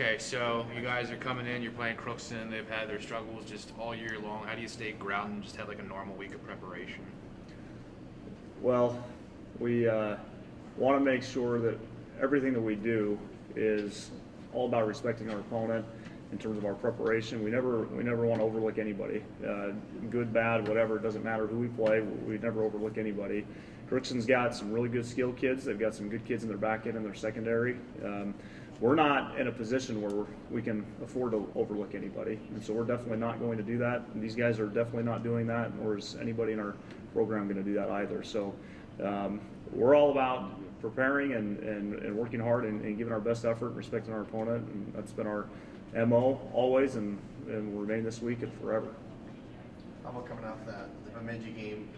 Okay, so you guys are coming in, you're playing Crookston, they've had their struggles just all year long. How do you stay grounded and just have like a normal week of preparation? Well, we want to make sure that everything that we do is all about respecting our opponent in terms of our preparation. We never want to overlook anybody, good, bad, whatever. It doesn't matter who we play. We never overlook anybody. Crookston's got some really good skilled kids. They've got some good kids in their back end and their secondary. We're not in a position where we can afford to overlook anybody, and so we're definitely not going to do that. And these guys are definitely not doing that, nor is anybody in our program going to do that either. So we're all about preparing and working hard and giving our best effort, and respecting our opponent, and that's been our MO always, and will remain this week and forever. How about coming off the Bemidji game?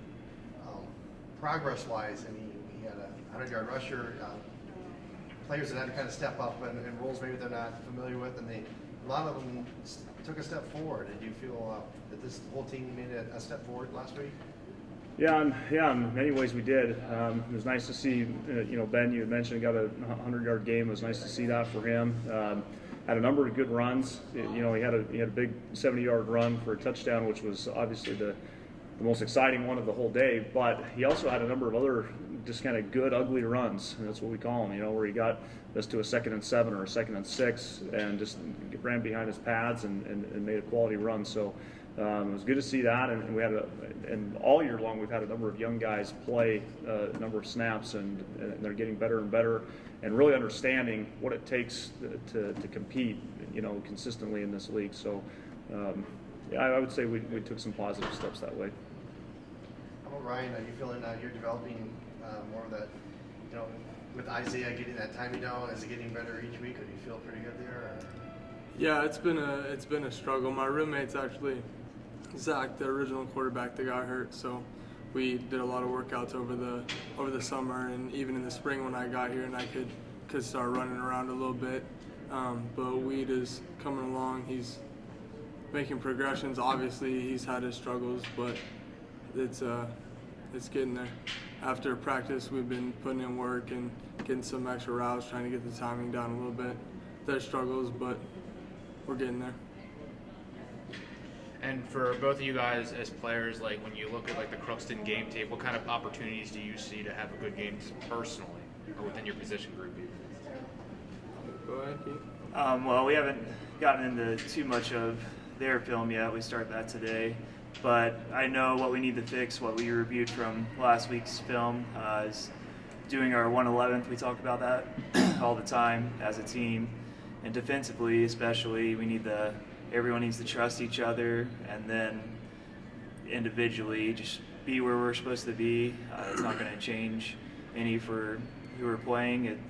Progress-wise, I mean, he had a 100-yard rusher. Players that had to kind of step up and roles maybe they're not familiar with, and a lot of them took a step forward. Did you feel that this whole team made a step forward last week? Yeah, in many ways we did. It was nice to see, Ben, you had mentioned, got a 100-yard game. It was nice to see that for him. Had a number of good runs. He had a big 70-yard run for a touchdown, which was obviously the most exciting one of the whole day. But he also had a number of other just kind of good, ugly runs. And that's what we call them, where he got us to a 2nd and 7 or a 2nd and 6 and just ran behind his pads and made a quality run. So it was good to see that. And we had and all year long we've had a number of young guys play a number of snaps, and they're getting better and better, and really understanding what it takes to compete, consistently in this league. So I would say we took some positive steps that way. How about Ryan? Are you feeling you're developing more of that, with Isaiah getting that timing down? Is it getting better each week, or do you feel pretty good there? Or? Yeah, it's been a struggle. My roommate's actually Zach, the original quarterback that got hurt, so we did a lot of workouts over the summer and even in the spring when I got here, and I could start running around a little bit. But Weed is coming along. He's making progressions. Obviously, he's had his struggles, but it's getting there. After practice, we've been putting in work and getting some extra routes, trying to get the timing down a little bit. There's struggles, but we're getting there. And for both of you guys as players, like when you look at like the Crookston game tape, what kind of opportunities do you see to have a good game personally or within your position group? Go ahead, Keith. Well, we haven't gotten into too much of their film yet. We start that today. But I know what we need to fix, what we reviewed from last week's film, is doing our 111th. We talk about that all the time as a team. And defensively, especially, everyone needs to trust each other, and then individually just be where we're supposed to be. It's not going to change any for who we're playing.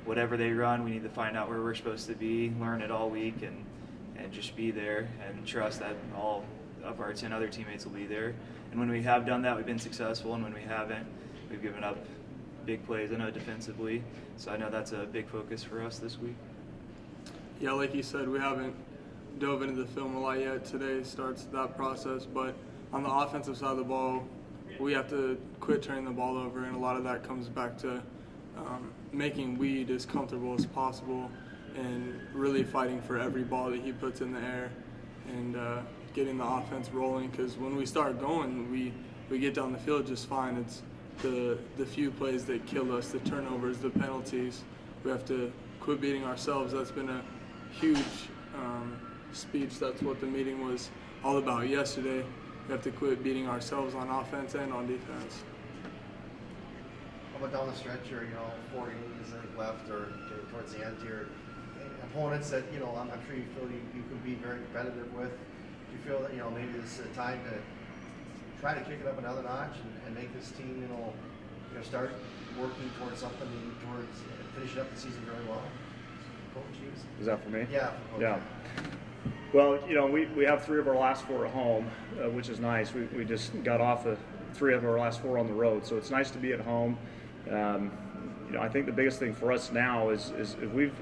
Whatever they run, we need to find out where we're supposed to be, learn it all week, and just be there and trust that all of our 10 other teammates will be there. And when we have done that, we've been successful, and when we haven't, we've given up big plays, I know, defensively. So I know that's a big focus for us this week. Yeah, like you said, we haven't dove into the film a lot yet. Today starts that process, but on the offensive side of the ball, we have to quit turning the ball over, and a lot of that comes back to making Weed as comfortable as possible and really fighting for every ball that he puts in the air and getting the offense rolling, because when we start going, we get down the field just fine. It's the few plays that kill us, the turnovers, the penalties. We have to quit beating ourselves. That's been a huge speech. That's what the meeting was all about yesterday. We have to quit beating ourselves on offense and on defense. How about down the stretch, or 4 games left, or towards the end here, opponents that I'm sure you feel you could be very competitive with? Do you feel that maybe this is a time to try to kick it up another notch and make this team start working towards something, towards finishing up the season very well? Coach Hughes? Is that for me? Yeah. Yeah. Well, we have 3 of our last 4 at home, which is nice. We just got off 3 of our last 4 on the road, so it's nice to be at home. I think the biggest thing for us now is we've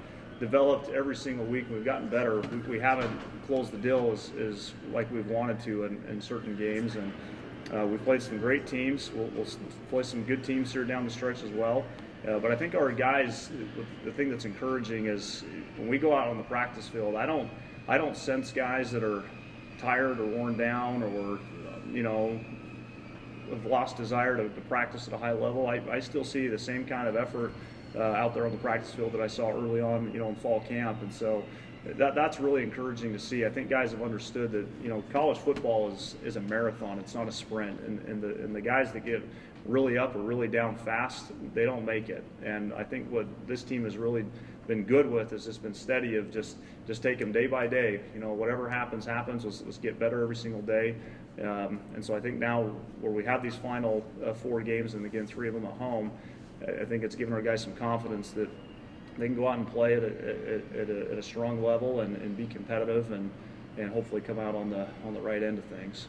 developed every single week. We've gotten better. We haven't closed the deal as like we've wanted to in certain games, and we've played some great teams. We'll play some good teams here down the stretch as well. But I think our guys, the thing that's encouraging is when we go out on the practice field, I don't sense guys that are tired or worn down or have lost desire to practice at a high level. I still see the same kind of effort out there on the practice field that I saw early on, in fall camp, and so that's really encouraging to see. I think guys have understood that college football is a marathon. It's not a sprint, and the guys that get really up or really down fast, they don't make it. And I think what this team has really been good with is just been steady of just take them day by day. Whatever happens. Let's get better every single day. And so I think now where we have these final 4 games, and again 3 of them at home, I think it's given our guys some confidence that they can go out and play at a strong level and be competitive and hopefully come out on the right end of things.